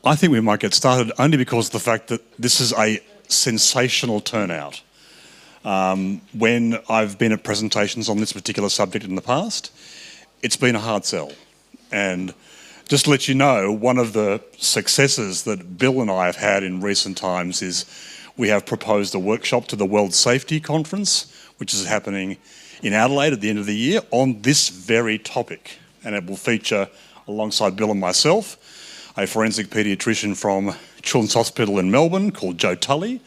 I think we might get started only because of the fact that this is a sensational turnout. When I've been at presentations on this particular subject in the past, it's been a hard sell. And just to let you know, one of the successes that Bill and I have had in recent times is we have proposed a workshop to the World Safety Conference, which is happening in Adelaide at the end of the year, on this very topic. And it will feature, alongside Bill and myself, a forensic paediatrician from Children's Hospital in Melbourne called Jo Tully,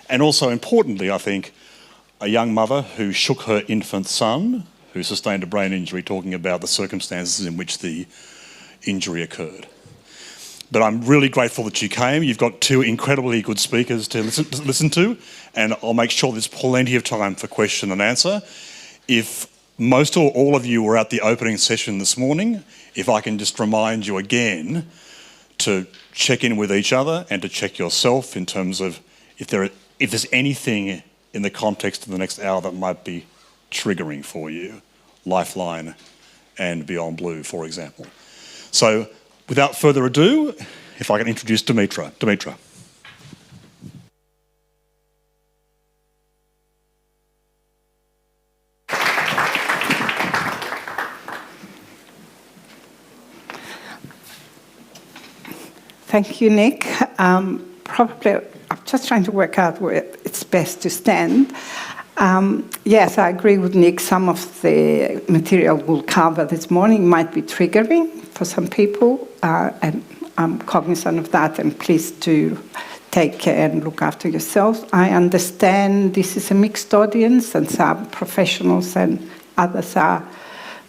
and also importantly, I think, a young mother who shook her infant son, who sustained a brain injury, talking about the circumstances in which the injury occurred. But I'm really grateful that you came. You've got two incredibly good speakers to listen to, and I'll make sure there's plenty of time for question and answer. If most or all of you were at the opening session this morning, if I can just remind you again to check in with each other and to check yourself in terms of if there's anything in the context of the next hour that might be triggering for you, Lifeline and Beyond Blue, for example. So, without further ado, if I can introduce Dimitra. Dimitra. Thank you, Nick. Probably, I'm just trying to work out where it's best to stand. Yes, I agree with Nick. Some of the material we'll cover this morning might be triggering for some people, and I'm cognizant of that, and please do take care and look after yourselves. I understand this is a mixed audience, and some professionals and others are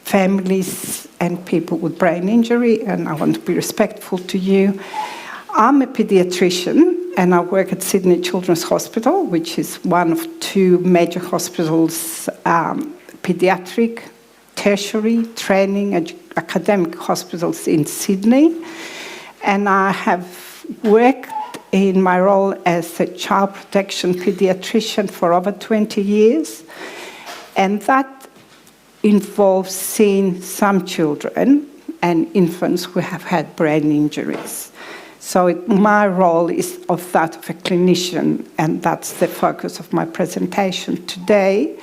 families and people with brain injury, and I want to be respectful to you. I'm a paediatrician, and I work at Sydney Children's Hospital, which is one of two major hospitals, paediatric, tertiary, training, academic hospitals in Sydney. And I have worked in my role as a child protection paediatrician for over 20 years. And that involves seeing some children and infants who have had brain injuries. So my role is of that of a clinician, and that's the focus of my presentation today.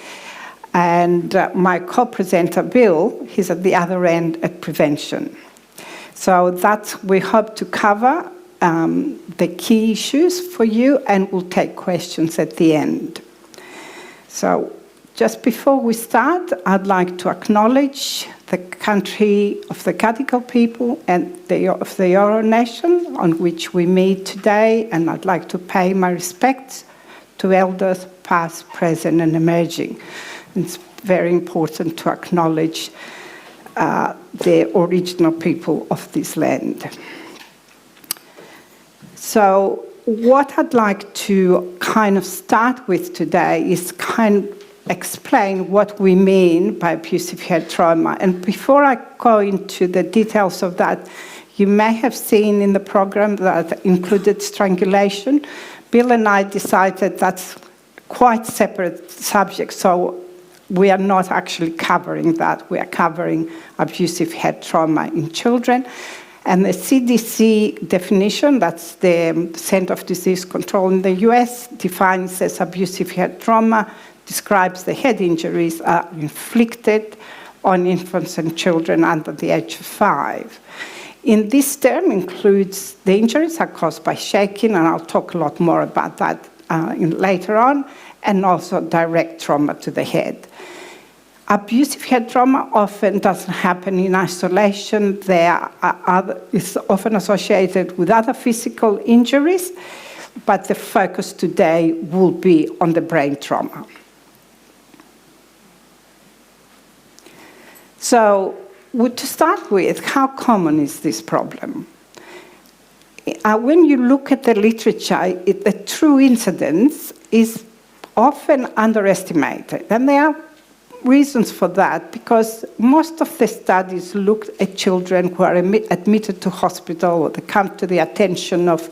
And my co-presenter, Bill, he's at the other end at prevention. So that's, we hope to cover the key issues for you, and we'll take questions at the end. So just before we start, I'd like to acknowledge the country of the Gadigal people and of the Eora Nation on which we meet today, and I'd like to pay my respects to elders past, present and emerging. It's very important to acknowledge the original people of this land. So what I'd like to kind of start with today is explain what we mean by abusive head trauma. And before I go into the details of that, you may have seen in the program that included strangulation. Bill and I decided that's quite separate subject, so we are not actually covering that. We are covering abusive head trauma in children. And the CDC definition, that's the Center of Disease Control in the US, defines as abusive head trauma, describes the head injuries are inflicted on infants and children under the age of 5. In this term includes the injuries are caused by shaking, and I'll talk a lot more about that later on, and also direct trauma to the head. Abusive head trauma often doesn't happen in isolation. It's often associated with other physical injuries, but the focus today will be on the brain trauma. So, to start with, how common is this problem? When you look at the literature, the true incidence is often underestimated. And there are reasons for that, because most of the studies looked at children who are admitted to hospital, or they come to the attention of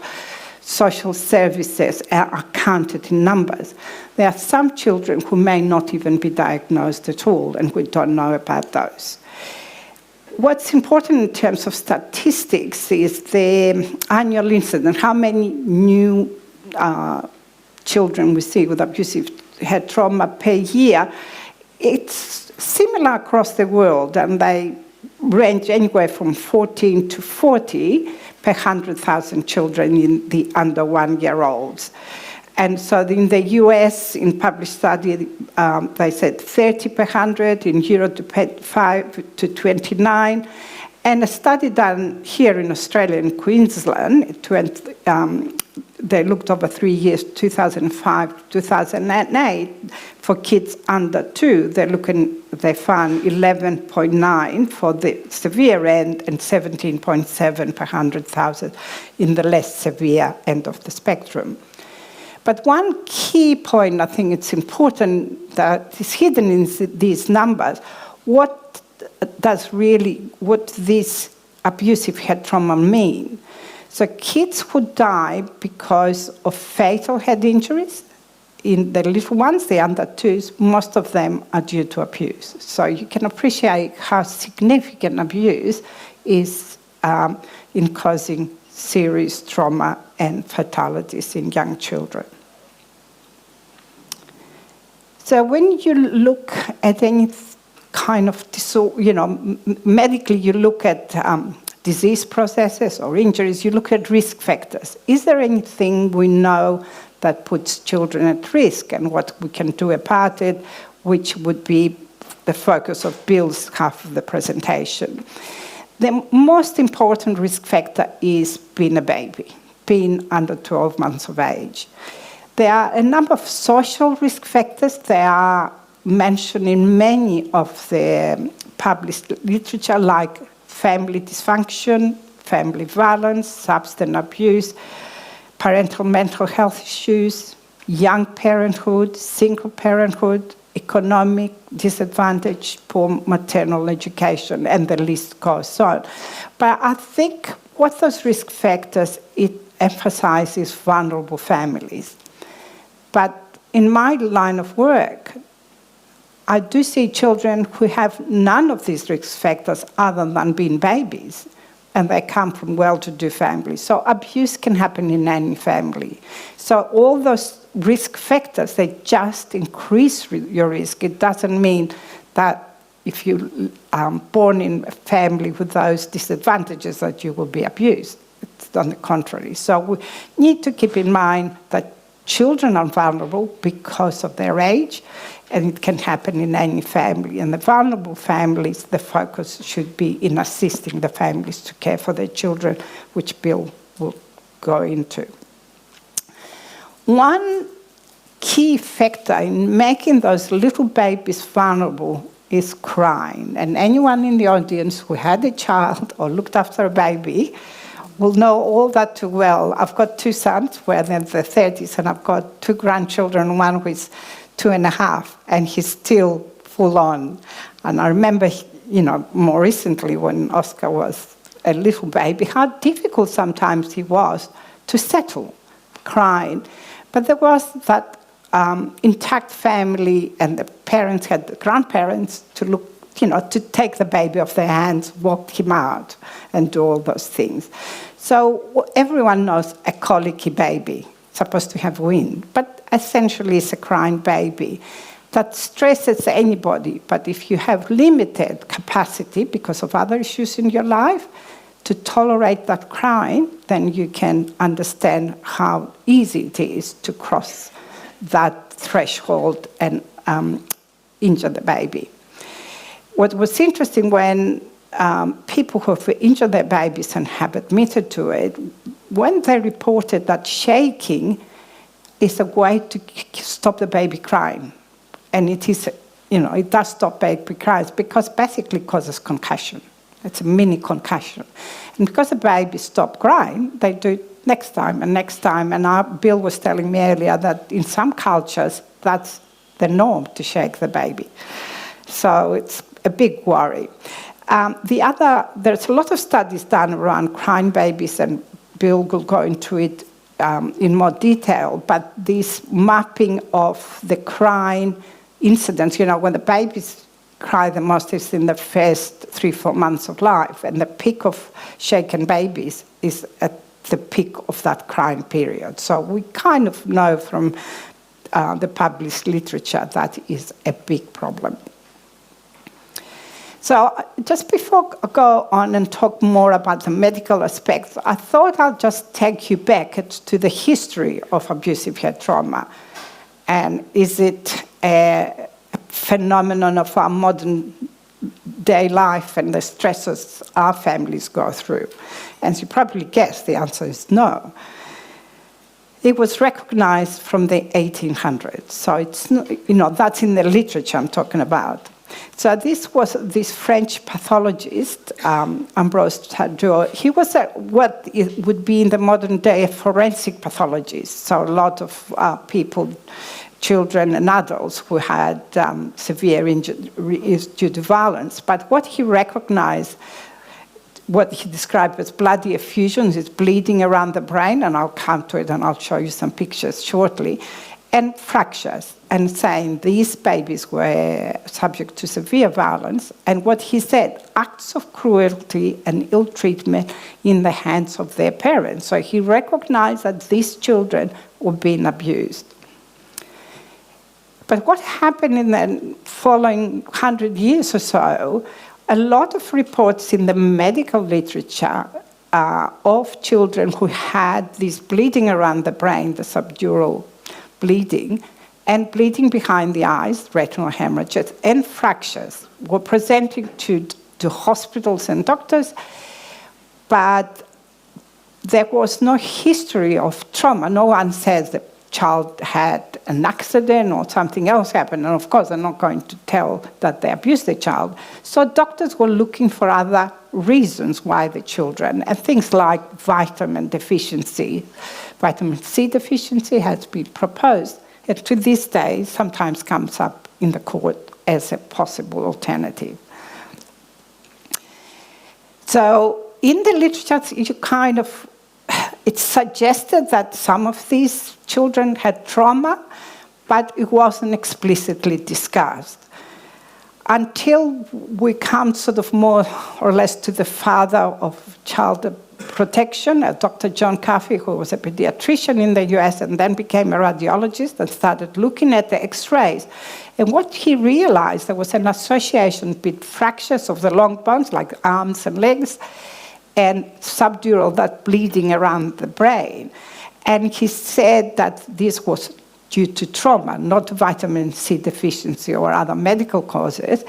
social services, are counted in numbers. There are some children who may not even be diagnosed at all, and we don't know about those. What's important in terms of statistics is the annual incidence, how many new children we see with abusive head trauma per year. It's similar across the world, and they range anywhere from 14 to 40 per 100,000 children in the under 1-year-olds. And so in the US, in published study, they said 30 per 100, in Europe 5 to 29. And a study done here in Australia, in Queensland, they looked over 3 years, 2005 2008, for kids under 2. They found 11.9 for the severe end and 17.7 per 100,000 in the less severe end of the spectrum. But one key point, I think it's important, that is hidden in these numbers, what this abusive head trauma mean? So kids who die because of fatal head injuries, in the little ones, the under 2s, most of them are due to abuse. So you can appreciate how significant abuse is in causing serious trauma and fatalities in young children. So when you look at any kind of disorder, medically you look at disease processes or injuries, you look at risk factors. Is there anything we know that puts children at risk, and what we can do about it, which would be the focus of Bill's half of the presentation? The most important risk factor is being a baby, being under 12 months of age. There are a number of social risk factors. They are mentioned in many of the published literature, like family dysfunction, family violence, substance abuse, parental mental health issues, young parenthood, single parenthood, economic disadvantage, poor maternal education, and the list goes on. But I think what those risk factors, it emphasizes vulnerable families. But in my line of work, I do see children who have none of these risk factors other than being babies, and they come from well-to-do families. So abuse can happen in any family. So all those risk factors, they just increase your risk. It doesn't mean that if you're born in a family with those disadvantages that you will be abused. It's on the contrary. So we need to keep in mind that children are vulnerable because of their age, and it can happen in any family. And the vulnerable families, the focus should be in assisting the families to care for their children, which Bill will go into. One key factor in making those little babies vulnerable is crying. And anyone in the audience who had a child or looked after a baby will know all that too well. I've got 2 sons who are in their 30s, and I've got 2 grandchildren, one who is 2.5, and he's still full on. And I remember, more recently when Oscar was a little baby, how difficult sometimes he was to settle, crying. But there was that intact family, and the parents had the grandparents to look, to take the baby off their hands, walk him out, and do all those things. So everyone knows a colicky baby, supposed to have wind, but essentially it's a crying baby that stresses anybody. But if you have limited capacity because of other issues in your life to tolerate that crying, then you can understand how easy it is to cross that threshold and injure the baby. What was interesting when people who have injured their babies and have admitted to it, when they reported that shaking is a way to stop the baby crying. And it is, it does stop baby cries because basically it causes concussion. It's a mini concussion. And because the baby stopped crying, they do it next time and next time. And Bill was telling me earlier that in some cultures, that's the norm to shake the baby. So it's a big worry. There's a lot of studies done around crying babies, and Bill will go into it in more detail, but this mapping of the crying incidents, when the baby's cry the most is in the first 3-4 months of life, and the peak of shaken babies is at the peak of that crying period. So we kind of know from the published literature that is a big problem. So just before I go on and talk more about the medical aspects, I thought I'll just take you back to the history of abusive head trauma. And is it a phenomenon of our modern day life and the stresses our families go through? And you probably guess the answer is no. It was recognized from the 1800s. So it's, that's in the literature I'm talking about. So this was this French pathologist, Ambroise Tardieu. He was what it would be in the modern day a forensic pathologist. So a lot of people, children and adults who had severe injuries due to violence. But what he recognized, what he described as bloody effusions, is bleeding around the brain, and I'll come to it and I'll show you some pictures shortly, and fractures, and saying these babies were subject to severe violence. And what he said, acts of cruelty and ill treatment in the hands of their parents. So he recognized that these children were being abused. But what happened in the following 100 years or so, a lot of reports in the medical literature of children who had this bleeding around the brain, the subdural bleeding, and bleeding behind the eyes, retinal hemorrhages, and fractures were presented to hospitals and doctors, but there was no history of trauma. No one says the child had an accident or something else happened, and of course they're not going to tell that they abused the child. So doctors were looking for other reasons why the children, and things like vitamin deficiency. Vitamin C deficiency has been proposed, and to this day sometimes comes up in the court as a possible alternative. So in the literature, it's suggested that some of these children had trauma, but it wasn't explicitly discussed. Until we come sort of more or less to the father of child protection, Dr. John Caffey, who was a pediatrician in the US and then became a radiologist and started looking at the x-rays. And what he realized, there was an association between fractures of the long bones, like arms and legs, and subdural, that bleeding around the brain. And he said that this was due to trauma, not vitamin C deficiency or other medical causes,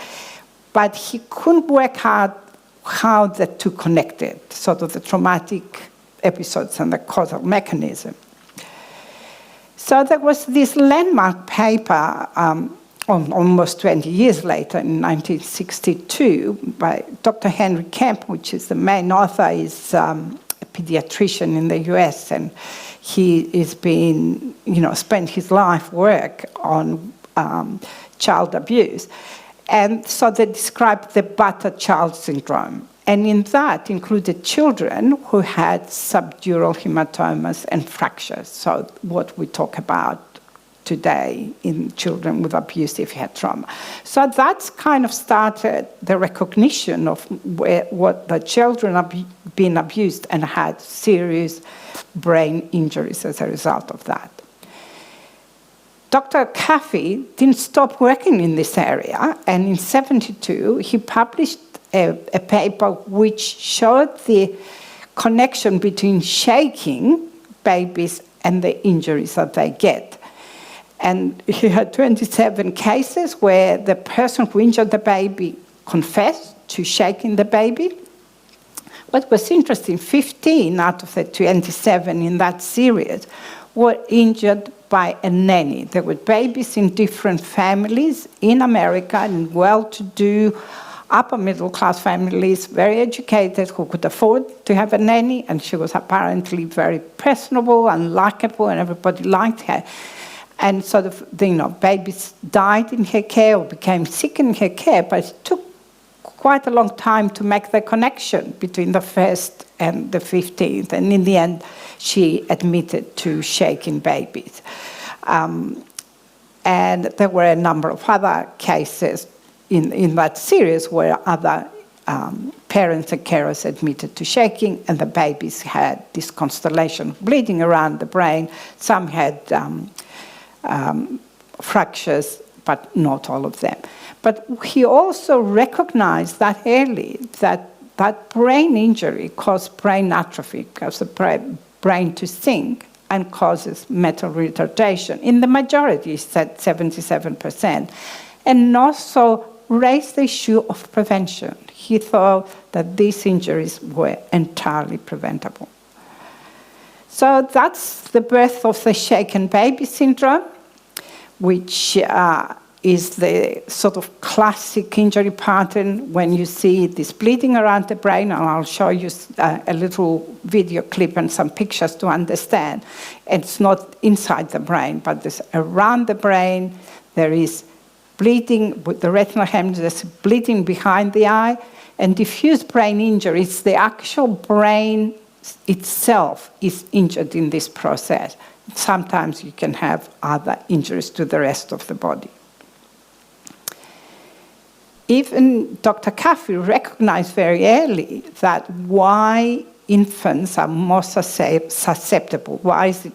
but he couldn't work out how the two connected, sort of the traumatic episodes and the causal mechanism. So there was this landmark paper almost 20 years later, in 1962, by Dr. Henry Kemp, which is the main author, is a pediatrician in the US, and he is being, spent his life work on child abuse. And so they described the battered child syndrome. And in that included children who had subdural hematomas and fractures. So what we talk about today in children with abusive head trauma. So that's kind of started the recognition of what the children are being abused and had serious brain injuries as a result of that. Dr. Caffey didn't stop working in this area, and in 1972 he published a paper which showed the connection between shaking babies and the injuries that they get. And he had 27 cases where the person who injured the baby confessed to shaking the baby. What was interesting, 15 out of the 27 in that series were injured by a nanny. There were babies in different families in America, and well-to-do, upper-middle-class families, very educated, who could afford to have a nanny, and she was apparently very personable and likable, and everybody liked her. And sort of, babies died in her care or became sick in her care, but it took quite a long time to make the connection between the first and the 15th. And in the end, she admitted to shaking babies. And there were a number of other cases in that series were other parents and carers admitted to shaking, and the babies had this constellation of bleeding around the brain. Some had fractures, but not all of them. But he also recognized that early that brain injury caused brain atrophy, causes the brain to sink, and causes mental retardation. In the majority, he said 77%. And also raised the issue of prevention. He thought that these injuries were entirely preventable. So that's the birth of the shaken baby syndrome, which is the sort of classic injury pattern when you see this bleeding around the brain, and I'll show you a little video clip and some pictures to understand. It's not inside the brain, but it's around the brain. There is bleeding with the retinal hemorrhage, there's bleeding behind the eye, and diffuse brain injury, it's the actual brain itself is injured in this process. Sometimes you can have other injuries to the rest of the body. Even Dr. Caffey recognized very early that why infants are more susceptible, why is it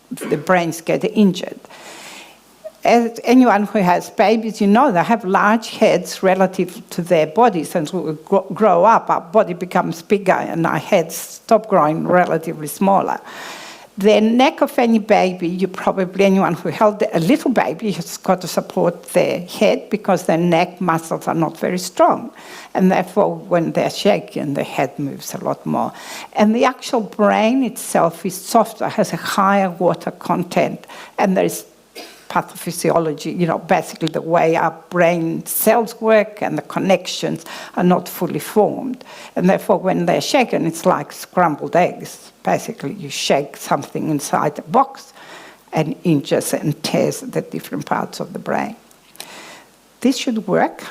the brains get injured. As anyone who has babies, you know they have large heads relative to their bodies, and as we grow up, our body becomes bigger and our heads stop growing relatively smaller. The neck of any baby, anyone who held a little baby has got to support their head because their neck muscles are not very strong. And therefore, when they're shaken, the head moves a lot more. And the actual brain itself is softer, has a higher water content, and there is pathophysiology, basically the way our brain cells work and the connections are not fully formed. And therefore, when they're shaken, it's like scrambled eggs. Basically, you shake something inside the box and injures and tears the different parts of the brain. This should work.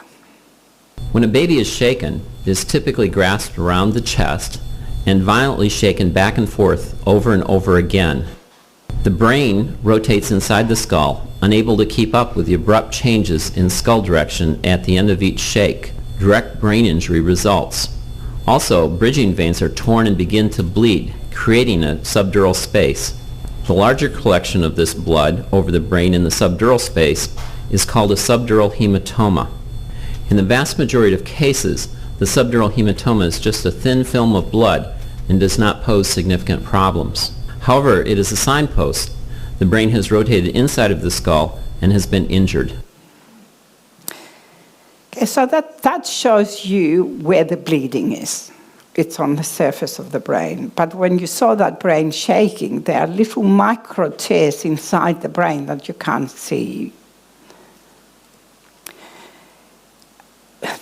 When a baby is shaken, it is typically grasped around the chest and violently shaken back and forth over and over again. The brain rotates inside the skull, unable to keep up with the abrupt changes in skull direction at the end of each shake. Direct brain injury results. Also, bridging veins are torn and begin to bleed, creating a subdural space. The larger collection of this blood over the brain in the subdural space is called a subdural hematoma. In the vast majority of cases, the subdural hematoma is just a thin film of blood and does not pose significant problems. However, it is a signpost. The brain has rotated inside of the skull and has been injured. Okay, so that shows you where the bleeding is. It's on the surface of the brain. But when you saw that brain shaking, there are little micro tears inside the brain that you can't see.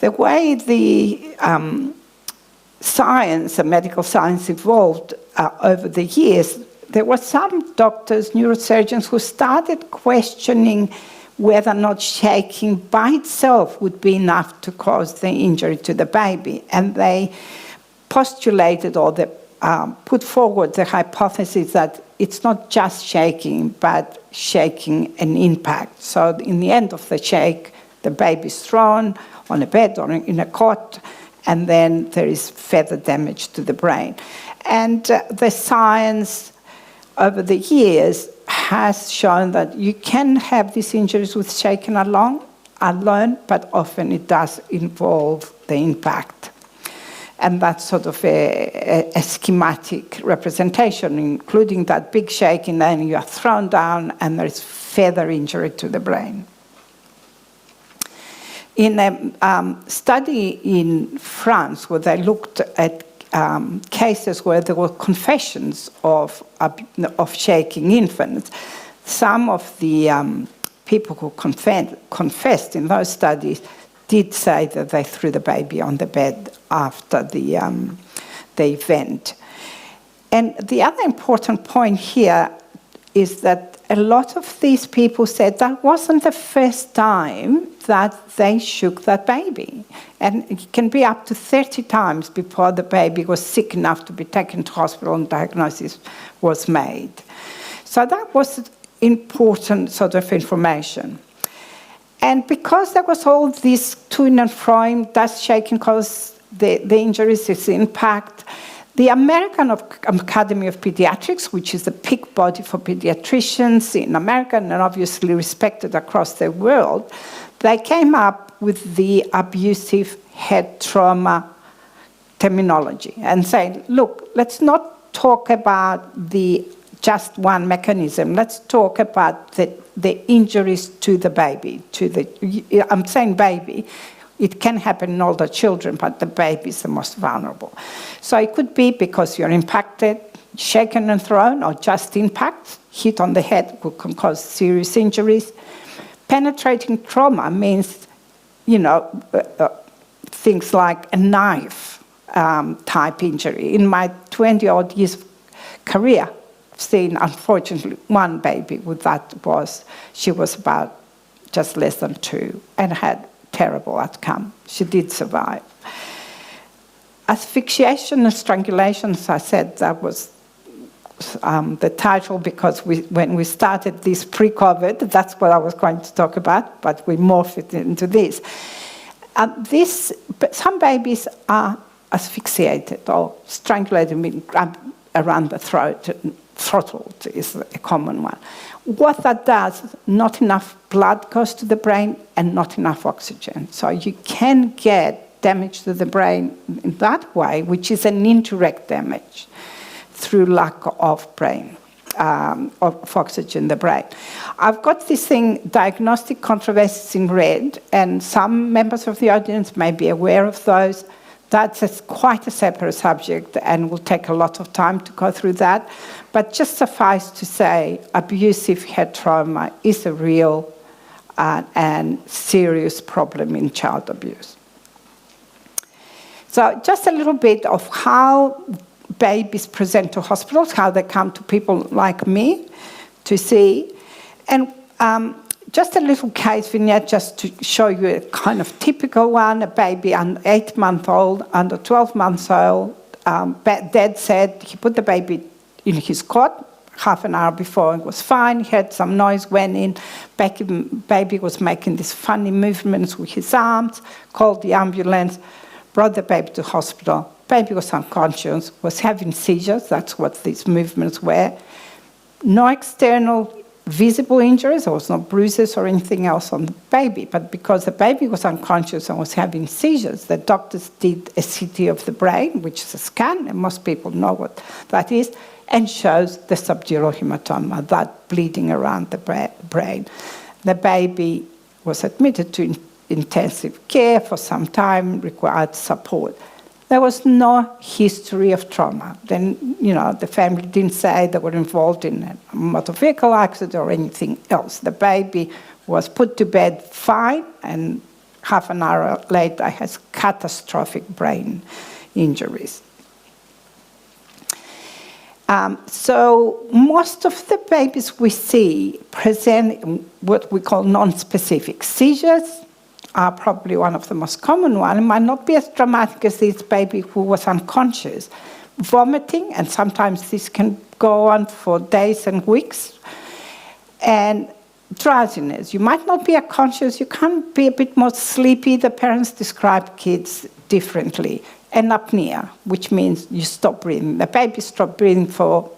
The way the science, the medical science evolved over the years, there were some doctors, neurosurgeons, who started questioning whether or not shaking by itself would be enough to cause the injury to the baby. And they postulated or they put forward the hypothesis that it's not just shaking, but shaking and impact. So in the end of the shake, the baby's thrown on a bed or in a cot, and then there is further damage to the brain. And the science over the years has shown that you can have these injuries with shaking alone, but often it does involve the impact. And that's sort of a schematic representation, including that big shaking, then you are thrown down and there's further injury to the brain. In a study in France where they looked at cases where there were confessions of shaking infants, some of the people who confessed in those studies did say that they threw the baby on the bed after the event. And the other important point here is that a lot of these people said that wasn't the first time that they shook that baby. And it can be up to 30 times before the baby was sick enough to be taken to hospital and diagnosis was made. So that was important sort of information. And because there was all this to and fro, does shaking cause the injuries, its impact, the American Academy of Pediatrics, which is the peak body for pediatricians in America and obviously respected across the world, they came up with the abusive head trauma terminology and saying, look, let's not talk about just one mechanism. Let's talk about the injuries to the baby. I'm saying baby. It can happen in older children, but the baby is the most vulnerable. So it could be because you're impacted, shaken and thrown, or just impact, hit on the head can cause serious injuries. Penetrating trauma means, things like a knife type injury. In my 20-odd years of career, I've seen, unfortunately, one baby with that she was about just less than 2 and had terrible outcome. She did survive. Asphyxiation and strangulation, as I said, that was the title because when we started this pre-COVID, that's what I was going to talk about, but we morphed it into this. Some babies are asphyxiated or strangulated around the throat. Throttled is a common one. What that does, not enough blood goes to the brain and not enough oxygen. So you can get damage to the brain in that way, which is an indirect damage through lack of of oxygen in the brain. I've got this thing, diagnostic controversies in red, and some members of the audience may be aware of those. That's quite a separate subject and will take a lot of time to go through that. But just suffice to say, abusive head trauma is a real and serious problem in child abuse. So just a little bit of how babies present to hospitals, how they come to people like me to see. And just a little case vignette just to show you a kind of typical one, a baby under 8-month-old, under 12 months old. Dad said he put the baby in his cot half an hour before. It was fine. He heard some noise, went in. Baby was making these funny movements with his arms, called the ambulance, brought the baby to hospital. Baby was unconscious, was having seizures. That's what these movements were. No external visible injuries. There was no bruises or anything else on the baby. But because the baby was unconscious and was having seizures, the doctors did a CT of the brain, which is a scan, and most people know what that is, and shows the subdural hematoma, that bleeding around the brain. The baby was admitted to intensive care for some time, required support. There was no history of trauma. Then, the family didn't say they were involved in a motor vehicle accident or anything else. The baby was put to bed fine, and half an hour later has catastrophic brain injuries. So most of the babies we see present what we call non-specific seizures, are probably one of the most common ones. It might not be as dramatic as this baby who was unconscious. Vomiting, and sometimes this can go on for days and weeks. And drowsiness. You might not be unconscious, you can be a bit more sleepy. The parents describe kids differently. And apnea, which means you stop breathing. The baby stops breathing for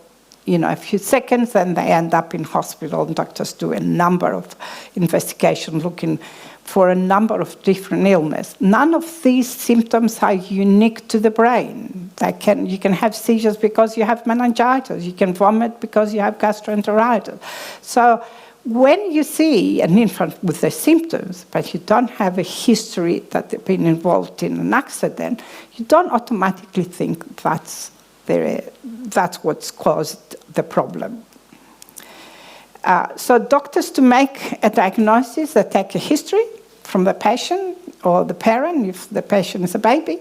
a few seconds, and they end up in hospital. And doctors do a number of investigations looking for a number of different illnesses. None of these symptoms are unique to the brain. You can have seizures because you have meningitis. You can vomit because you have gastroenteritis. So when you see an infant with the symptoms, but you don't have a history that they've been involved in an accident, you don't automatically think that's what's caused the problem. So doctors, to make a diagnosis, they take a history from the patient or the parent, if the patient is a baby.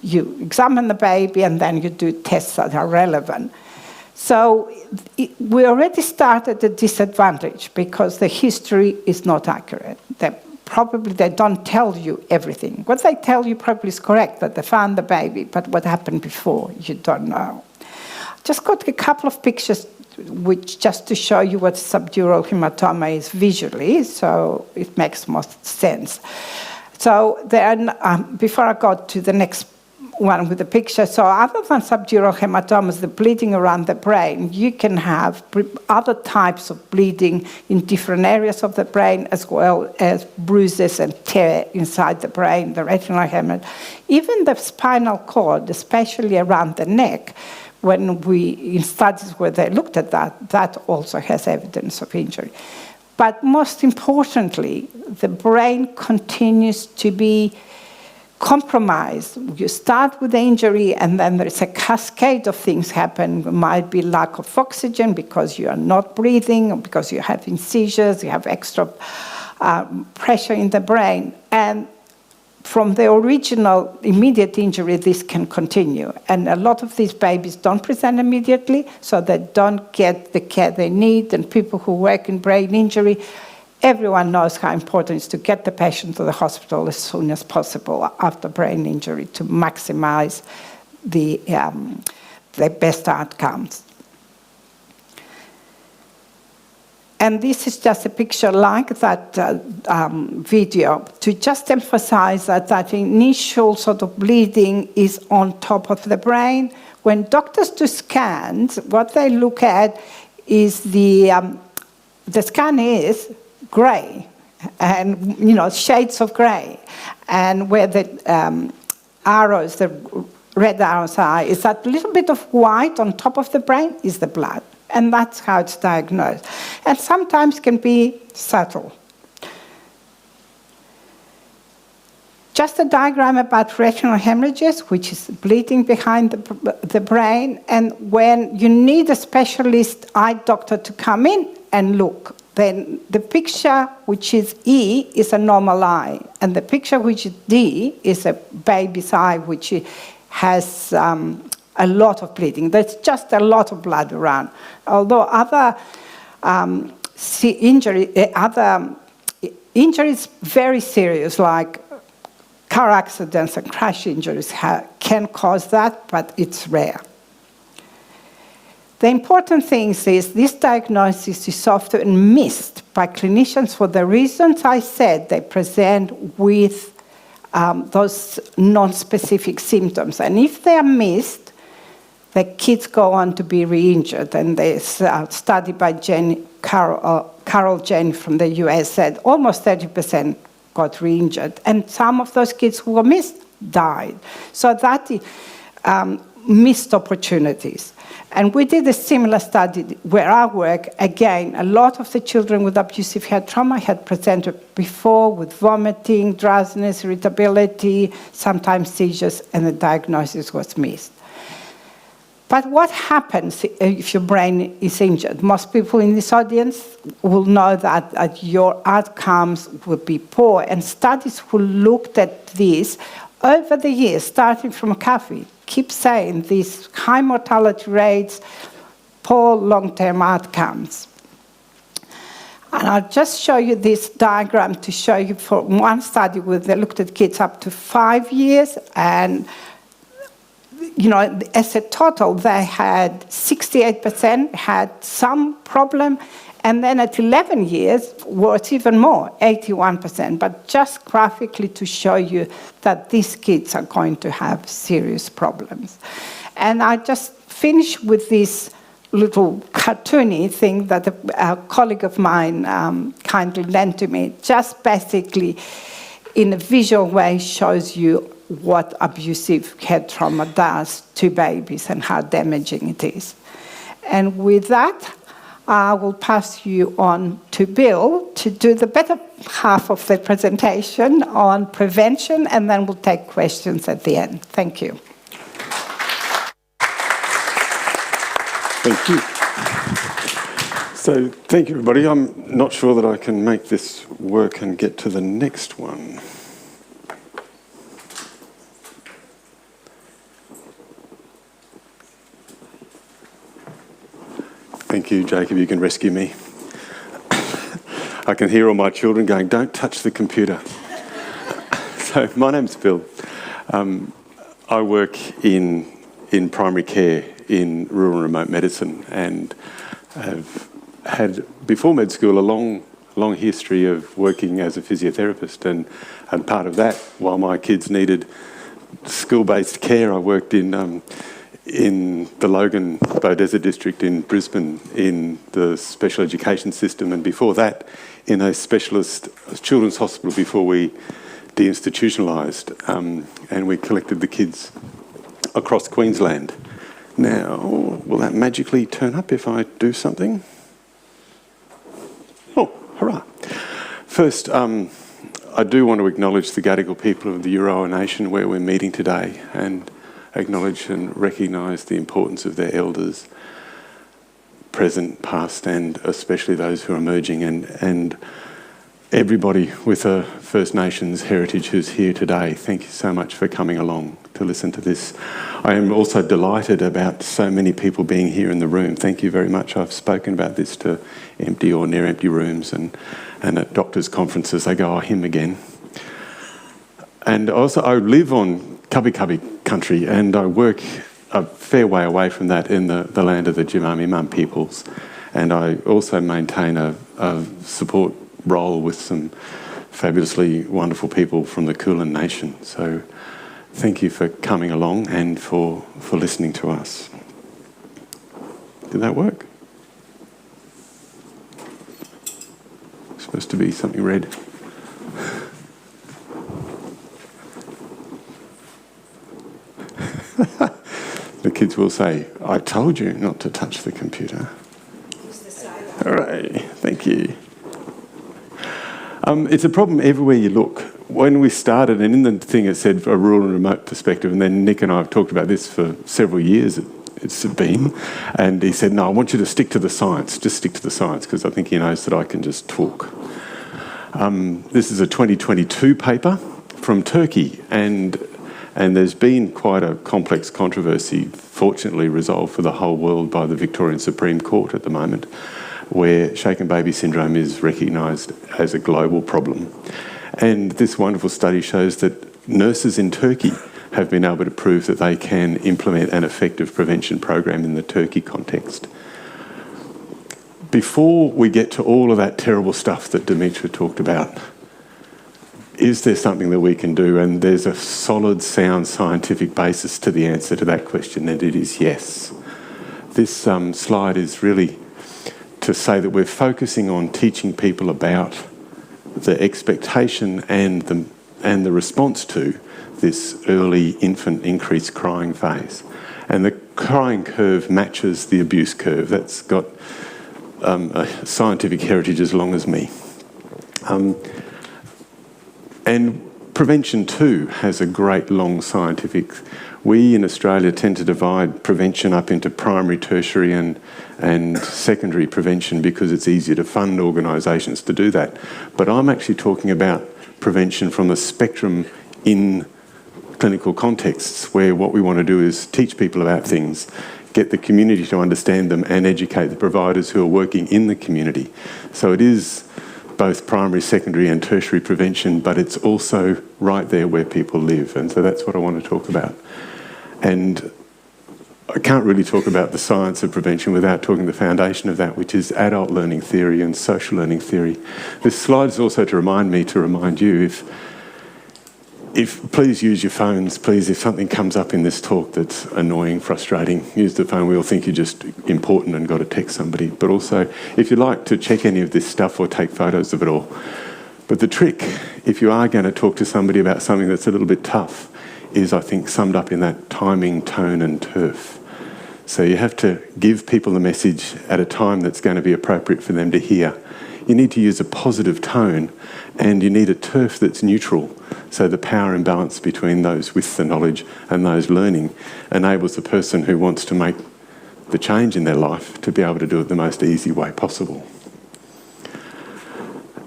You examine the baby and then you do tests that are relevant. So we already start at a disadvantage because the history is not accurate. They don't tell you everything. What they tell you probably is correct, that they found the baby, but what happened before, you don't know. just got a couple of pictures which just to show you what subdural hematoma is visually, so it makes most sense. So then, before I go to the next one with the picture, so other than subdural hematomas, the bleeding around the brain, you can have other types of bleeding in different areas of the brain, as well as bruises and tear inside the brain, the retinal hemorrhage. Even the spinal cord, especially around the neck, in studies where they looked at that also has evidence of injury. But most importantly, the brain continues to be compromised. You start with the injury, and then there's a cascade of things happen. It might be lack of oxygen because you are not breathing, or because you're having seizures, you have extra pressure in the brain. And from the original immediate injury, this can continue. And a lot of these babies don't present immediately, so they don't get the care they need. And people who work in brain injury, everyone knows how important it is to get the patient to the hospital as soon as possible after brain injury to maximize the best outcomes. And this is just a picture like that video to just emphasize that initial sort of bleeding is on top of the brain. When doctors do scans, what they look at is the scan is grey, and shades of grey, and where the arrows, the red arrows are, is that little bit of white on top of the brain is the blood. And that's how it's diagnosed. And sometimes can be subtle. Just a diagram about retinal hemorrhages, which is bleeding behind the brain. And when you need a specialist eye doctor to come in and look, then the picture, which is E, is a normal eye. And the picture, which is D, is a baby's eye, which has a lot of bleeding. There's just a lot of blood around. Although other injuries very serious, like car accidents and crash injuries, can cause that, but it's rare. The important thing is this diagnosis is often missed by clinicians for the reasons I said. They present with those non-specific symptoms. And if they are missed, the kids go on to be re-injured. And there's a study by Carol Jane from the US said almost 30% got re-injured. And some of those kids who were missed died. So that missed opportunities. And we did a similar study where I work. Again, a lot of the children with abusive head trauma had presented before with vomiting, drowsiness, irritability, sometimes seizures, and the diagnosis was missed. But what happens if your brain is injured? Most people in this audience will know that your outcomes will be poor. And studies who looked at this over the years, starting from CAFE, keep saying these high mortality rates, poor long-term outcomes. And I'll just show you this diagram to show you for one study where they looked at kids up to 5 years, and as a total, they had 68% had some problem, and then at 11 years was even more, 81%. But just graphically to show you that these kids are going to have serious problems. And I just finish with this little cartoony thing that a colleague of mine kindly lent to me. Just basically, in a visual way, shows you what abusive head trauma does to babies and how damaging it is. And with that, I will pass you on to Bill to do the better half of the presentation on prevention, and then we'll take questions at the end. Thank you. Thank you. So, thank you, everybody. I'm not sure that I can make this work and get to the next one. Thank you, Jacob. You can rescue me. I can hear all my children going, "Don't touch the computer." So, my name's Bill. I work in primary care in rural and remote medicine and have had, before med school, a long history of working as a physiotherapist. And part of that, while my kids needed school-based care, I worked in the Logan Beaudesert district in Brisbane in the special education system, and before that in a specialist children's hospital before we deinstitutionalised, and we collected the kids across Queensland. Now, will that magically turn up if I do something? Oh, hurrah. First, I do want to acknowledge the Gadigal people of the Eora Nation where we're meeting today, and acknowledge and recognise the importance of their elders, present, past, and especially those who are emerging, and everybody with a First Nations heritage who's here today. Thank you so much for coming along to listen to this. I am also delighted about so many people being here in the room. Thank you very much. I've spoken about this to empty or near empty rooms, and at doctors' conferences they go, oh, him again. And also I live on Cubby country, and I work a fair way away from that in the land of the Jimami Mum peoples. And I also maintain a support role with some fabulously wonderful people from the Kulin Nation. So thank you for coming along and for listening to us. Did that work? It's supposed to be something red. The kids will say, I told you not to touch the computer. All right, thank you. It's a problem everywhere you look. When we started, and in the thing it said a rural and remote perspective, and then Nick and I have talked about this for several years, it's been, and he said, no, I want you to stick to the science, just stick to the science, because I think he knows that I can just talk. This is a 2022 paper from Turkey, and there's been quite a complex controversy, fortunately resolved for the whole world by the Victorian Supreme Court at the moment, where shaken baby syndrome is recognised as a global problem. And this wonderful study shows that nurses in Turkey have been able to prove that they can implement an effective prevention program in the Turkey context. Before we get to all of that terrible stuff that Dimitra talked about, is there something that we can do? And there's a solid, sound scientific basis to the answer to that question, and it is yes. This slide is really to say that we're focusing on teaching people about the expectation and the response to this early infant increased crying phase. And the crying curve matches the abuse curve. That's got a scientific heritage as long as me. And prevention too has a great long scientific. We in Australia tend to divide prevention up into primary, tertiary and secondary prevention because it's easier to fund organisations to do that. But I'm actually talking about prevention from a spectrum in clinical contexts where what we want to do is teach people about things, get the community to understand them and educate the providers who are working in the community. So it is both primary, secondary and tertiary prevention, but it's also right there where people live. And so that's what I want to talk about. And I can't really talk about the science of prevention without talking the foundation of that, which is adult learning theory and social learning theory. This slide is also to remind you, if please use your phones, please, if something comes up in this talk that's annoying, frustrating, use the phone. We all think you're just important and got to text somebody. But also, if you like to check any of this stuff or take photos of it all. But the trick, if you are going to talk to somebody about something that's a little bit tough, is, I think, summed up in that timing, tone and turf. So you have to give people the message at a time that's going to be appropriate for them to hear. You need to use a positive tone and you need a turf that's neutral. So the power imbalance between those with the knowledge and those learning enables the person who wants to make the change in their life to be able to do it the most easy way possible.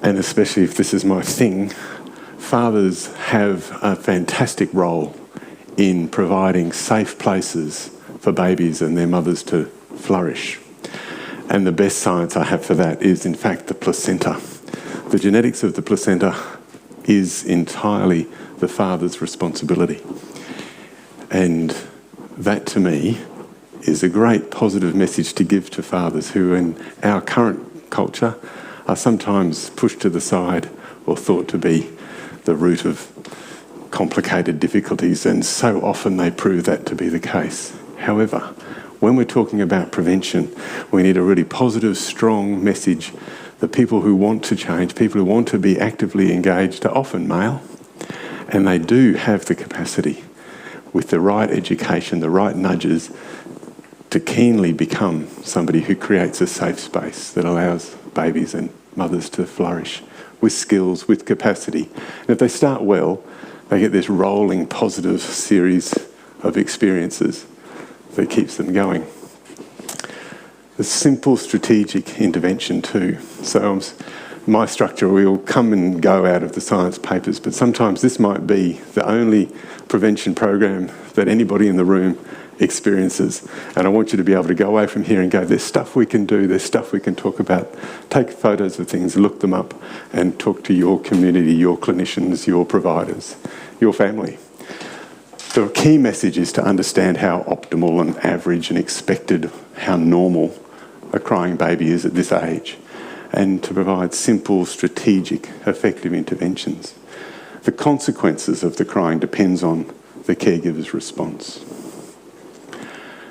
And especially if this is my thing, fathers have a fantastic role in providing safe places for babies and their mothers to flourish. And the best science I have for that is, in fact, the placenta. The genetics of the placenta is entirely the father's responsibility. And that, to me, is a great positive message to give to fathers who in our current culture are sometimes pushed to the side or thought to be the root of complicated difficulties, and so often they prove that to be the case. However, when we're talking about prevention, we need a really positive, strong message that people who want to change, people who want to be actively engaged are often male, and they do have the capacity with the right education, the right nudges, to keenly become somebody who creates a safe space that allows babies and mothers to flourish with skills, with capacity. And if they start well, they get this rolling positive series of experiences that keeps them going. The simple strategic intervention too. So my structure will come and go out of the science papers, but sometimes this might be the only prevention program that anybody in the room experiences. And I want you to be able to go away from here and go, there's stuff we can do, there's stuff we can talk about. Take photos of things, look them up, and talk to your community, your clinicians, your providers, your family. The key message is to understand how optimal and average and expected, how normal a crying baby is at this age, and to provide simple, strategic, effective interventions. The consequences of the crying depends on the caregiver's response.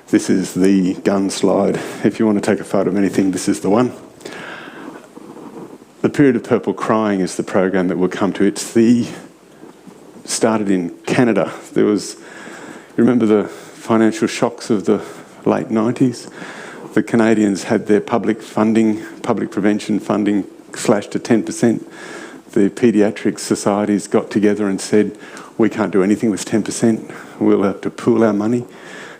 This is the gun slide. If you want to take a photo of anything, this is the one. The Period of Purple Crying is the program that we'll come to. Started in Canada. You remember the financial shocks of the late 90s? The Canadians had their public prevention funding slashed to 10%. The paediatric societies got together and said, we can't do anything with 10%. We'll have to pool our money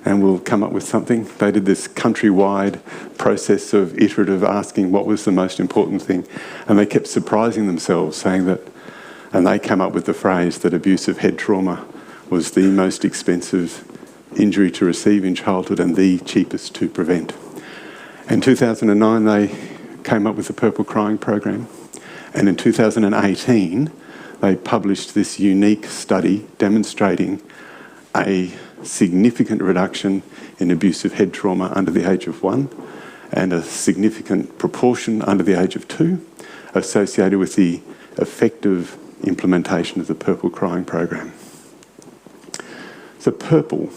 and we'll come up with something. They did this countrywide process of iterative asking what was the most important thing. And they kept surprising themselves, saying that, and they came up with the phrase that abusive head trauma was the most expensive injury to receive in childhood and the cheapest to prevent. In 2009, they came up with the Purple Crying program. And in 2018, they published this unique study demonstrating a significant reduction in abusive head trauma under the age of 1 and a significant proportion under the age of 2 associated with the effective implementation of the Purple Crying program. So PURPLE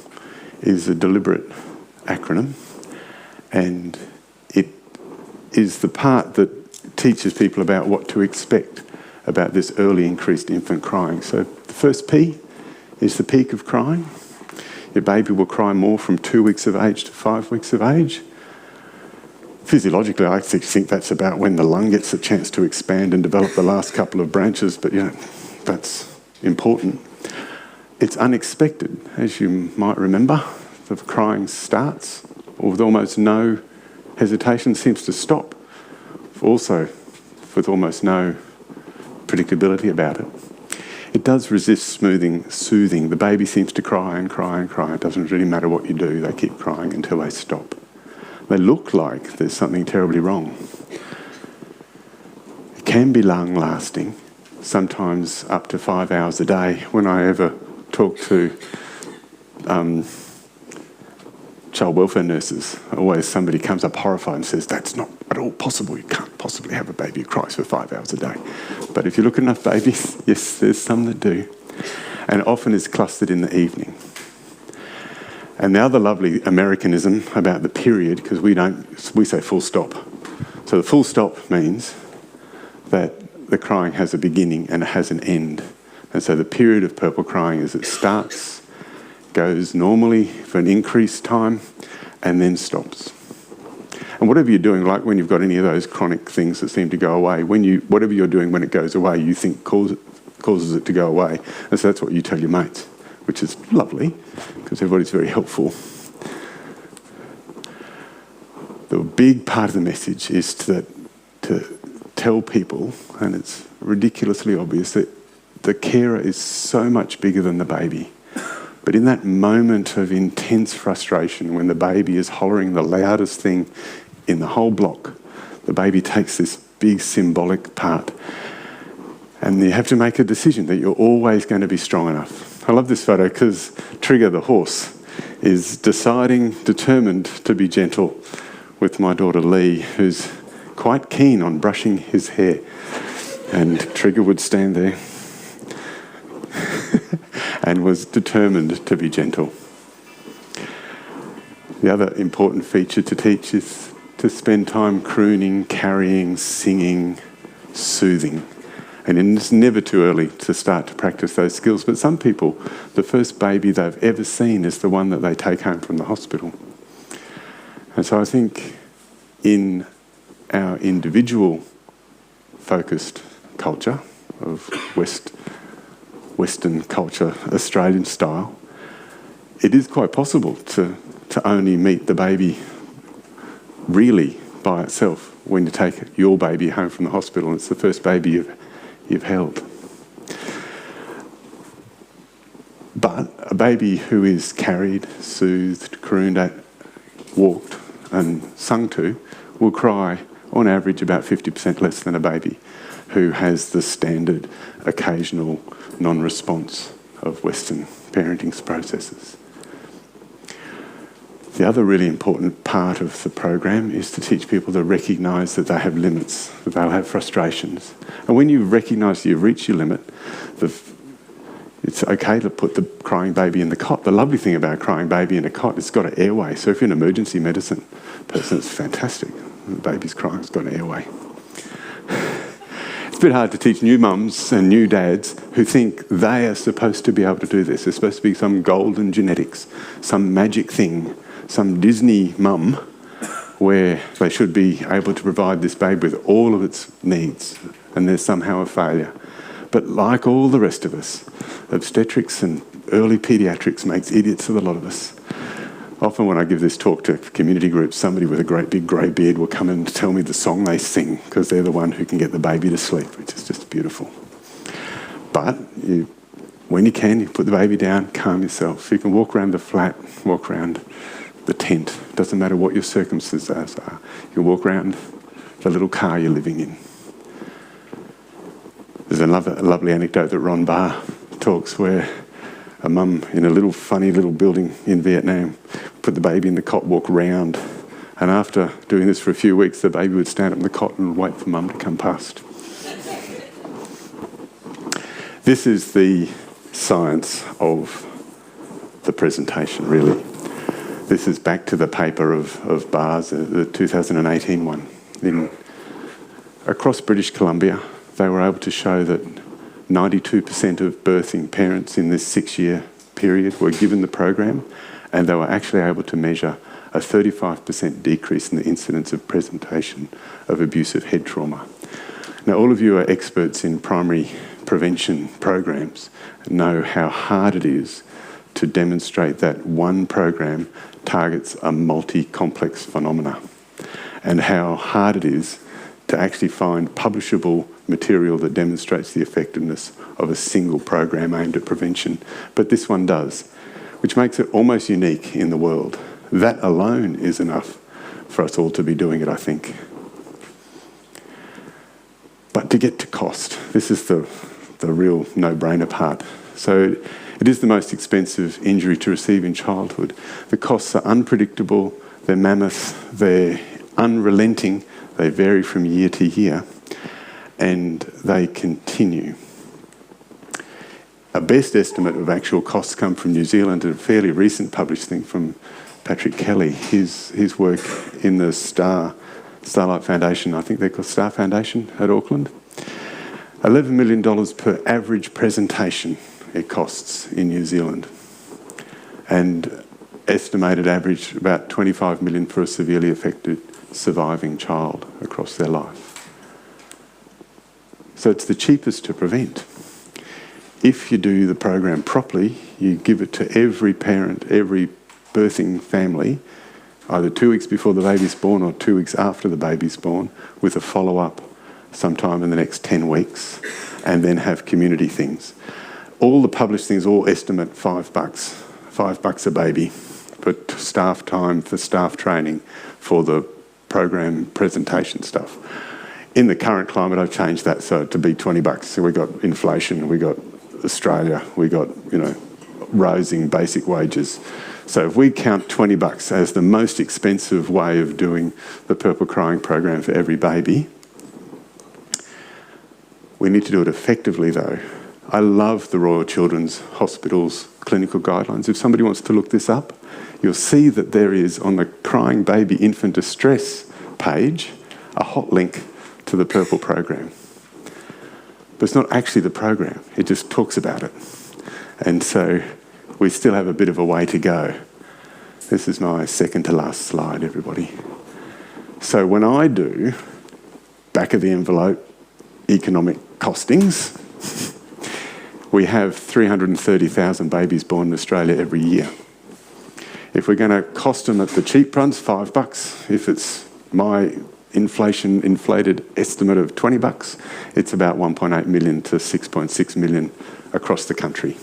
is a deliberate acronym, and it is the part that teaches people about what to expect about this early increased infant crying. So the first P is the peak of crying. Your baby will cry more from 2 weeks of age to 5 weeks of age. Physiologically, I think that's about when the lung gets a chance to expand and develop the last couple of branches, but that's important. It's unexpected, as you might remember. The crying starts with almost no hesitation, seems to stop, also with almost no predictability about it. It does resist soothing. The baby seems to cry and cry and cry. It doesn't really matter what you do. They keep crying until they stop. They look like there's something terribly wrong. It can be long-lasting, sometimes up to 5 hours a day. When I ever talk to child welfare nurses, always somebody comes up horrified and says, that's not at all possible. You can't possibly have a baby who cries for 5 hours a day. But if you look at enough babies, yes, there's some that do. And often it's clustered in the evening. And the other lovely Americanism about the period, because we say full stop. So the full stop means that the crying has a beginning and it has an end. And so the period of purple crying is it starts, goes normally for an increased time, and then stops. And whatever you're doing, like when you've got any of those chronic things that seem to go away, whatever you're doing when it goes away, you think causes it to go away. And so that's what you tell your mates, which is lovely, because everybody's very helpful. The big part of the message is to tell people, and it's ridiculously obvious, that the carer is so much bigger than the baby. But in that moment of intense frustration, when the baby is hollering the loudest thing in the whole block, the baby takes this big symbolic part. And you have to make a decision that you're always going to be strong enough. I love this photo because Trigger the horse is determined to be gentle with my daughter Lee, who's quite keen on brushing his hair. And Trigger would stand there and was determined to be gentle. The other important feature to teach is to spend time crooning, carrying, singing, soothing. And it's never too early to start to practice those skills. But some people, the first baby they've ever seen is the one that they take home from the hospital. And so I think in our individual focused culture of Western culture, Australian style, it is quite possible to only meet the baby really by itself when you take your baby home from the hospital and it's the first baby you've held. But a baby who is carried, soothed, crooned at, walked and sung to will cry on average about 50% less than a baby who has the standard occasional non-response of Western parenting processes. The other really important part of the program is to teach people to recognise that they have limits, that they'll have frustrations. And when you recognise you've reached your limit, it's okay to put the crying baby in the cot. The lovely thing about a crying baby in a cot is it's got an airway. So if you're an emergency medicine person, it's fantastic. The baby's crying, it's got an airway. It's a bit hard to teach new mums and new dads who think they are supposed to be able to do this. There's supposed to be some golden genetics, some magic thing, some Disney mum where they should be able to provide this baby with all of its needs, and there's somehow a failure. But like all the rest of us, obstetrics and early paediatrics makes idiots of a lot of us. Often when I give this talk to community groups, somebody with a great big grey beard will come and tell me the song they sing because they're the one who can get the baby to sleep, which is just beautiful. But when you can, you put the baby down, calm yourself. You can walk around the flat, walk around the tent. Doesn't matter what your circumstances are. You can walk around the little car you're living in. There's a lovely anecdote that Ron Barr talks where a mum in a little funny little building in Vietnam put the baby in the cot, walk round, and after doing this for a few weeks, the baby would stand up in the cot and wait for mum to come past. This is the science of the presentation, really. This is back to the paper of Barr's, the 2018 one. Across British Columbia, they were able to show that 92% of birthing parents in this 6-year period were given the program, and they were actually able to measure a 35% decrease in the incidence of presentation of abusive head trauma. Now, all of you are experts in primary prevention programs and know how hard it is to demonstrate that one program targets a multi-complex phenomena, and how hard it is to actually find publishable material that demonstrates the effectiveness of a single program aimed at prevention. But this one does, which makes it almost unique in the world. That alone is enough for us all to be doing it, I think. But to get to cost, this is the real no-brainer part. So it is the most expensive injury to receive in childhood. The costs are unpredictable, they're mammoth, they're unrelenting, they vary from year to year, and they continue. A best estimate of actual costs come from New Zealand, a fairly recent published thing from Patrick Kelly, his work in the Starlight Foundation, I think they're called Star Foundation at Auckland. $11 million per average presentation it costs in New Zealand, and estimated average about $25 million for a severely affected surviving child across their life. So it's the cheapest to prevent. If you do the program properly, you give it to every parent, every birthing family, either 2 weeks before the baby's born or 2 weeks after the baby's born, with a follow-up sometime in the next 10 weeks, and then have community things. All the published things all estimate $5 a baby for staff time, for staff training, for the program presentation stuff. In the current climate, I've changed that so to be $20. So we got inflation, we got Australia, we got, rising basic wages. So if we count $20 as the most expensive way of doing the Purple Crying program for every baby, we need to do it effectively though. I love the Royal Children's Hospital's clinical guidelines. If somebody wants to look this up, you'll see that there is on the Crying Baby Infant Distress page a hot link to the Purple program. But it's not actually the program, it just talks about it. And so we still have a bit of a way to go. This is my second to last slide, everybody. So when I do back of the envelope economic costings, we have 330,000 babies born in Australia every year. If we're going to cost them at the cheap runs, $5, if it's my inflated estimate of $20, it's about 1.8 million to 6.6 million across the country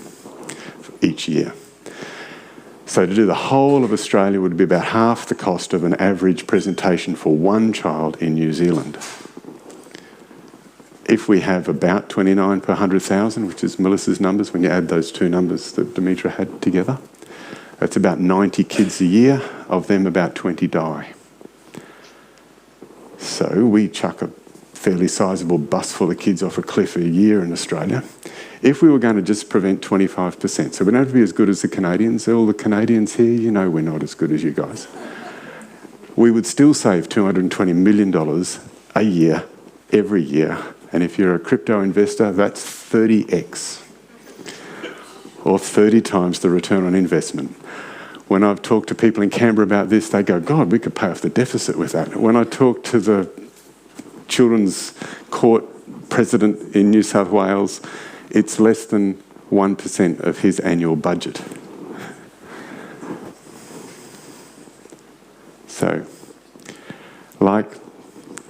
each year. So to do the whole of Australia would be about half the cost of an average presentation for one child in New Zealand. If we have about 29 per 100,000, which is Melissa's numbers, when you add those two numbers that Demetra had together, that's about 90 kids a year. Of them, about 20 die. So we chuck a fairly sizable bus full of kids off a cliff a year in Australia. If we were going to just prevent 25%, so we don't have to be as good as the Canadians. All the Canadians here, you know we're not as good as you guys. We would still save $220 million a year, every year. And if you're a crypto investor, that's 30x, or 30 times the return on investment. When I've talked to people in Canberra about this, they go, God, we could pay off the deficit with that. When I talk to the Children's Court president in New South Wales, it's less than 1% of his annual budget. So, like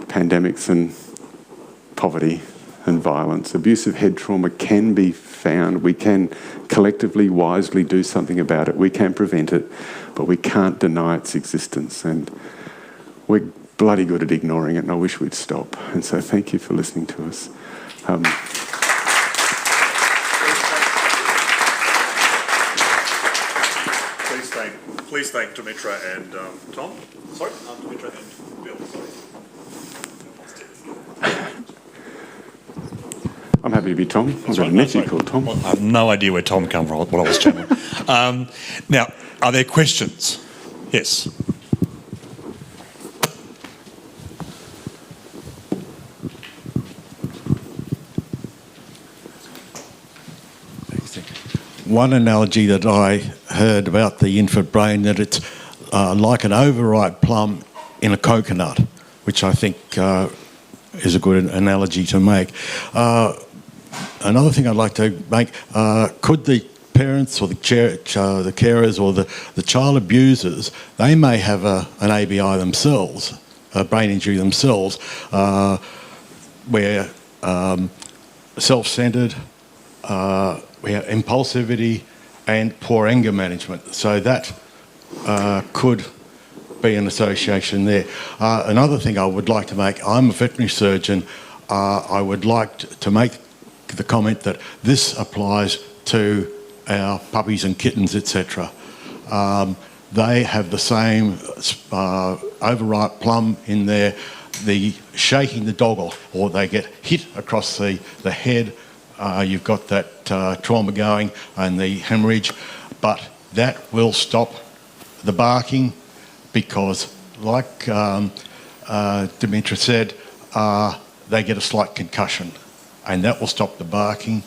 pandemics and poverty and violence, abusive head trauma can be found. We can collectively, wisely do something about it. We can prevent it, but we can't deny its existence. And we're bloody good at ignoring it, and I wish we'd stop. And so thank you for listening to us. Please thank Demetra and Tom. Sorry, Demetra and Bill. Sorry. I'm happy to be Tom. I've got a nephew called Tom. Well, I have no idea where Tom came from, what I was channeling. Now, are there questions? Yes. One analogy that I heard about the infant brain, that it's like an overripe plum in a coconut, which I think is a good analogy to make. Another thing I'd like to make, could the parents or the carers or the child abusers, they may have an ABI themselves, a brain injury themselves, where self-centred, we have impulsivity and poor anger management. So that could be an association there. Another thing I would like to make, I'm a veterinary surgeon, I would like to make the comment that this applies to our puppies and kittens, etc. They have the same overripe plum in there, the shaking the dog off, or they get hit across the head. You've got that trauma going and the hemorrhage, but that will stop the barking because, like Demetra said, they get a slight concussion and that will stop the barking.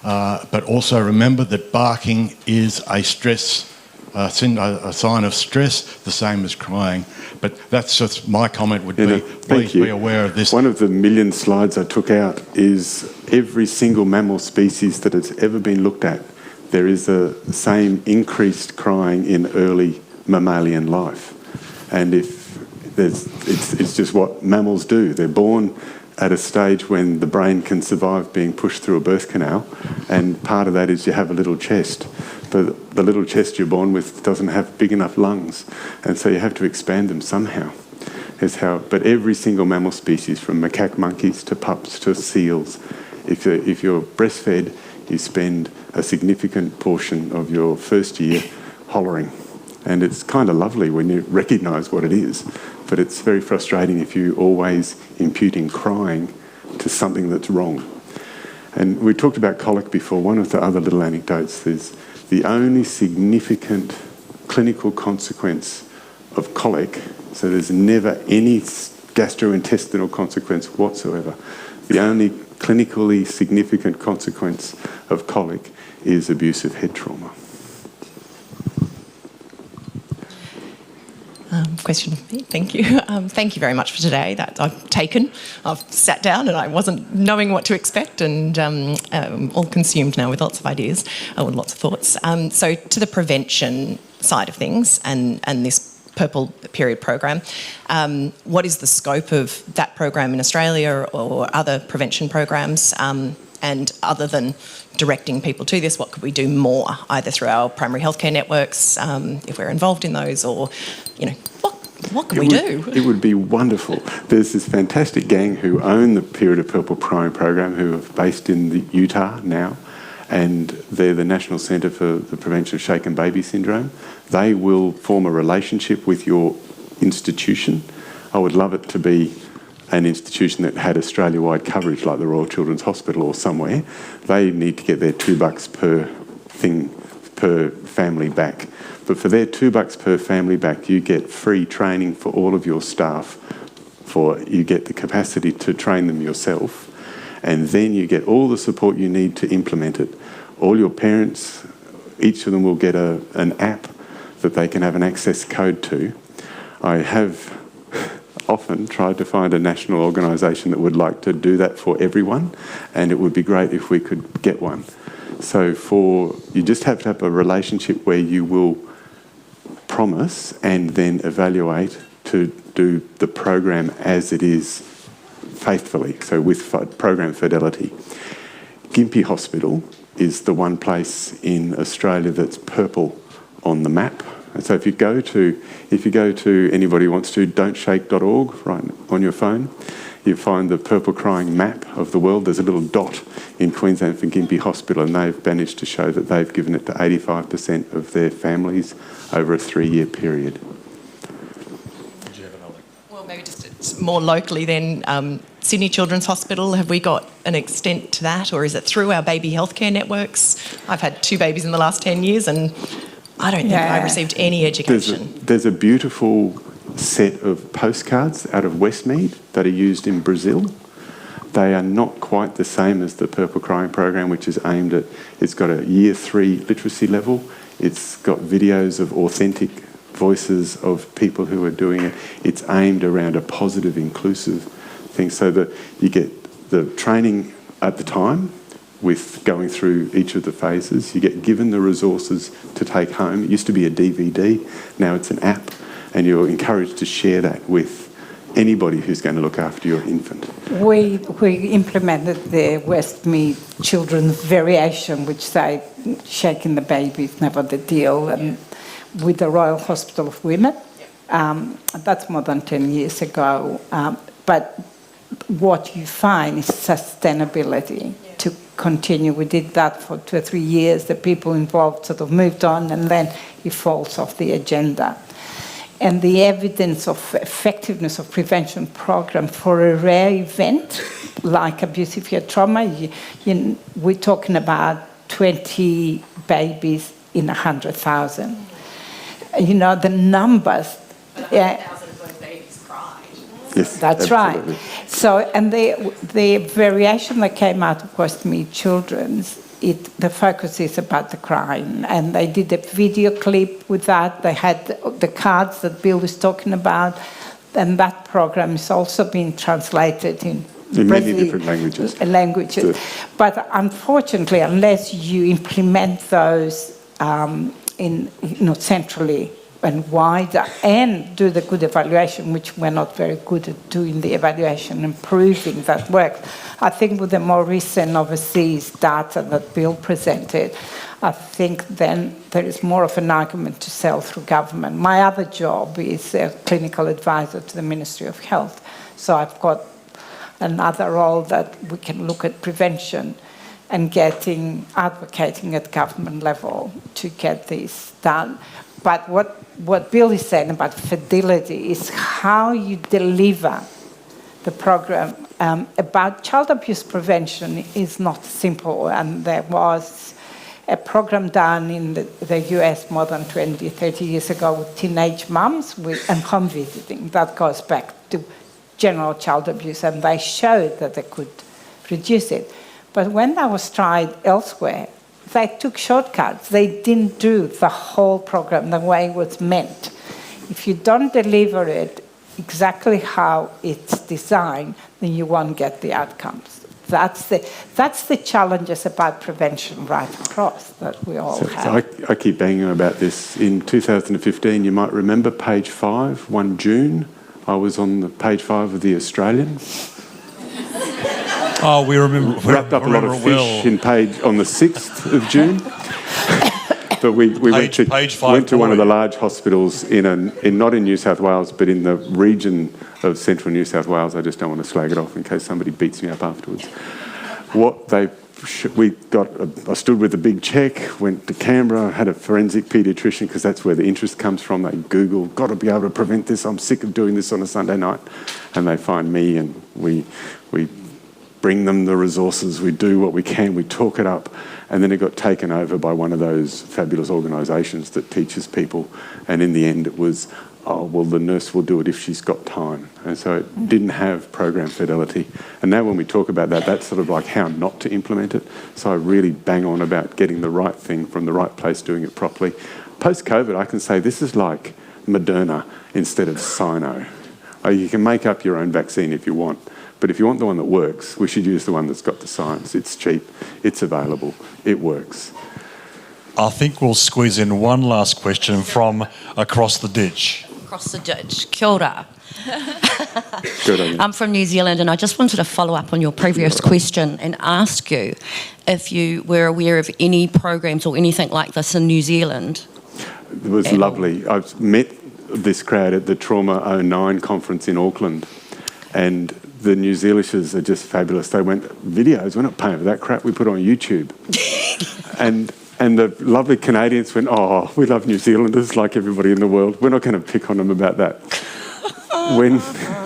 But also remember that barking is a stress, a sign of stress, the same as crying. But that's just my comment would be, please be aware of this. One of the million slides I took out is every single mammal species that has ever been looked at, there is the same increased crying in early mammalian life. And it's just what mammals do. They're born at a stage when the brain can survive being pushed through a birth canal, and part of that is you have a little chest. But the little chest you're born with doesn't have big enough lungs, and so you have to expand them somehow. But every single mammal species, from macaque monkeys to pups to seals, if you're breastfed, you spend a significant portion of your first year hollering And it's kind of lovely when you recognise what it is, but it's very frustrating if you're always imputing crying to something that's wrong. And we talked about colic before. One of the other little anecdotes is the only significant clinical consequence of colic, so there's never any gastrointestinal consequence whatsoever. The only clinically significant consequence of colic is abusive head trauma. Question for me, thank you. Thank you very much for today. That I've sat down and I wasn't knowing what to expect, and all consumed now with lots of ideas and lots of thoughts. So to the prevention side of things and this Purple Period program, what is the scope of that program in Australia or other prevention programs? And other than directing people to this, what could we do more, either through our primary healthcare networks, if we're involved in those, or, what can we do? It would be wonderful. There's this fantastic gang who own the Period of Purple Primary program, who are based in Utah now, and they're the National Centre for the Prevention of Shaken Baby Syndrome. They will form a relationship with your institution. I would love it to be an institution that had Australia-wide coverage, like the Royal Children's Hospital or somewhere. They need to get their $2 per family back. But for their $2 per family back, you get free training for all of your staff. You get the capacity to train them yourself, and then you get all the support you need to implement it. All your parents, each of them will get an app that they can have an access code to. I have often tried to find a national organisation that would like to do that for everyone, and it would be great if we could get one. So you just have to have a relationship where you will promise and then evaluate to do the program as it is faithfully, so with program fidelity. Gympie Hospital is the one place in Australia that's purple on the map. And so if you go to anybody who wants to, don'tshake.org, right on your phone, you find the purple crying map of the world. There's a little dot in Queensland for Gympie Hospital, and they've managed to show that they've given it to 85% of their families over a 3-year period. Well, maybe just more locally then, Sydney Children's Hospital, have we got an extent to that, or is it through our baby healthcare networks? I've had 2 babies in the last 10 years and I don't think I received any education. There's a beautiful set of postcards out of Westmead that are used in Brazil. They are not quite the same as the Purple Crying program, which is aimed at, it's got a year 3 literacy level. It's got videos of authentic voices of people who are doing it. It's aimed around a positive, inclusive thing, so that you get the training at the time with going through each of the phases. You get given the resources to take home. It used to be a DVD, now it's an app, and you're encouraged to share that with anybody who's going to look after your infant. We implemented the Westmead Children's Variation, which say shaking the baby is never the deal, and with the Royal Hospital of Women. That's more than 10 years ago. But what you find is sustainability to continue. We did that for 2 or 3 years. The people involved sort of moved on, and then it falls off the agenda. And the evidence of effectiveness of prevention program for a rare event like abusive head trauma, we're talking about 20 babies in 100,000. You know, the numbers. 100,000 of those babies cried. Yes, that's absolutely. right. So, and the variation that came out of Westmead Children's, the focus is about the crying, and they did a video clip with that. They had the cards that Bill was talking about, and that program is also being translated in many different languages. But unfortunately, unless you implement those centrally and wider, and do the good evaluation, which we're not very good at doing the evaluation and proving that works. I think with the more recent overseas data that Bill presented, I think then there is more of an argument to sell through government. My other job is a clinical advisor to the Ministry of Health. So I've got another role that we can look at prevention and advocating at government level to get this done. But what Bill is saying about fidelity is how you deliver the program about child abuse prevention is not simple. And there was a program done in the US more than 20, 30 years ago with teenage mums and home visiting. That goes back to general child abuse, and they showed that they could reduce it. But when that was tried elsewhere, they took shortcuts. They didn't do the whole program the way it was meant. If you don't deliver it exactly how it's designed, then you won't get the outcomes. That's the challenges about prevention right across that we all have. I keep banging on about this. In 2015, you might remember page 5, 1 June, I was on the page 5 of The Australian. Oh, we remember. Wrapped up a lot of fish on the 6th of June. But we went to one of the large hospitals not in New South Wales, but in the region of central New South Wales. I just don't want to slag it off in case somebody beats me up afterwards. I stood with a big check, went to Canberra, had a forensic paediatrician because that's where the interest comes from. They Google, got to be able to prevent this. I'm sick of doing this on a Sunday night, and they find me, and we bring them the resources. We do what we can. We talk it up. And then it got taken over by one of those fabulous organisations that teaches people. And in the end, it was, oh, well, the nurse will do it if she's got time. And so it didn't have program fidelity. And now when we talk about that, that's sort of like how not to implement it. So I really bang on about getting the right thing from the right place, doing it properly. Post-COVID, I can say this is like Moderna instead of Sino. You can make up your own vaccine if you want. But if you want the one that works, we should use the one that's got the science. It's cheap, it's available, it works. I think we'll squeeze in one last question from across the ditch. Across the ditch. Kia ora. Good on you. I'm from New Zealand, and I just wanted to follow up on your previous question and ask you if you were aware of any programs or anything like this in New Zealand. It was lovely. I've met this crowd at the Trauma 09 conference in Auckland, and the New Zealanders are just fabulous. They went, videos, we're not paying for that crap, we put it on YouTube. and the lovely Canadians went, oh, we love New Zealanders like everybody in the world. We're not going to pick on them about that.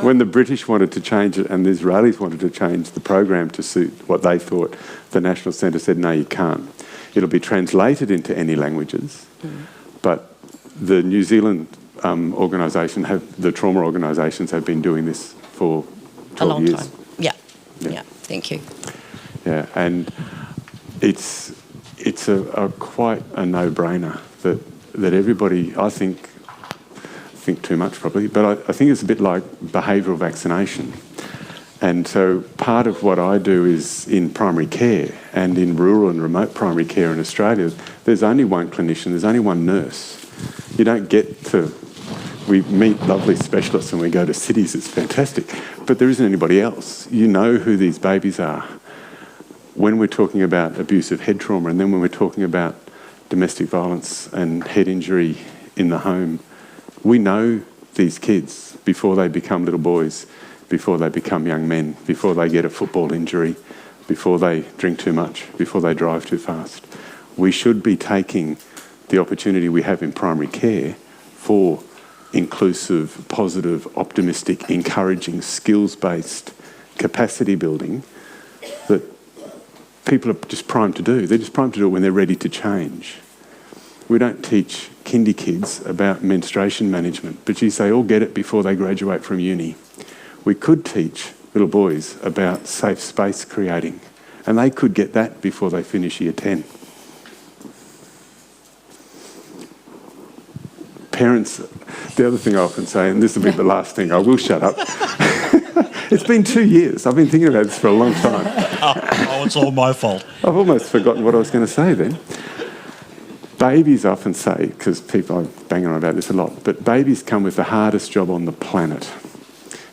When the British wanted to change it and the Israelis wanted to change the program to suit what they thought, the National Centre said, no, you can't. It'll be translated into any languages, but the New Zealand organisation, the trauma organisations have been doing this for 12 a long years. time. Yeah, thank you. Yeah, and it's a quite a no-brainer that everybody, I think too much probably, but I think it's a bit like behavioural vaccination. And so part of what I do is in primary care, and in rural and remote primary care in Australia, there's only one clinician, there's only one nurse. You don't get to... We meet lovely specialists when we go to cities, it's fantastic, but there isn't anybody else. You know who these babies are. When we're talking about abusive head trauma, and then when we're talking about domestic violence and head injury in the home, we know these kids before they become little boys, before they become young men, before they get a football injury, before they drink too much, before they drive too fast. We should be taking the opportunity we have in primary care for inclusive, positive, optimistic, encouraging, skills-based capacity building that people are just primed to do. They're just primed to do it when they're ready to change. We don't teach kindy kids about menstruation management, but geez, they all get it before they graduate from uni. We could teach little boys about safe space creating, and they could get that before they finish year 10. Parents, the other thing I often say, and this will be the last thing, I will shut up. It's been 2 years. I've been thinking about this for a long time. Oh, it's all my fault. I've almost forgotten what I was going to say then. Babies often say, because people are banging on about this a lot, but babies come with the hardest job on the planet.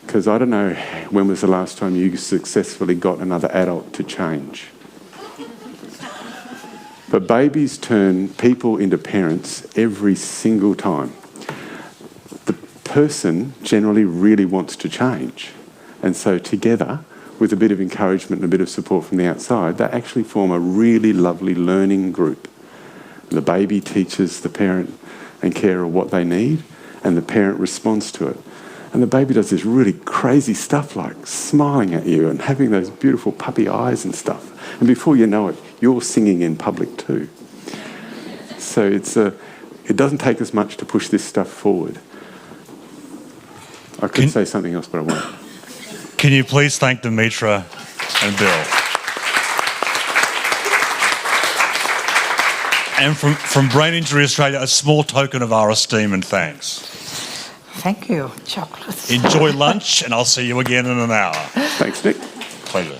Because I don't know when was the last time you successfully got another adult to change. But babies turn people into parents every single time. The person generally really wants to change. And so together, with a bit of encouragement and a bit of support from the outside, they actually form a really lovely learning group. The baby teaches the parent and care of what they need, and the parent responds to it. And the baby does this really crazy stuff like smiling at you and having those beautiful puppy eyes and stuff. And before you know it, you're singing in public too. So it doesn't take as much to push this stuff forward. I could say something else, but I won't. Can you please thank Demetra and Bill? And from Brain Injury Australia, a small token of our esteem and thanks. Thank you. Chocolates. Enjoy lunch, and I'll see you again in an hour. Thanks, Nick. Pleasure.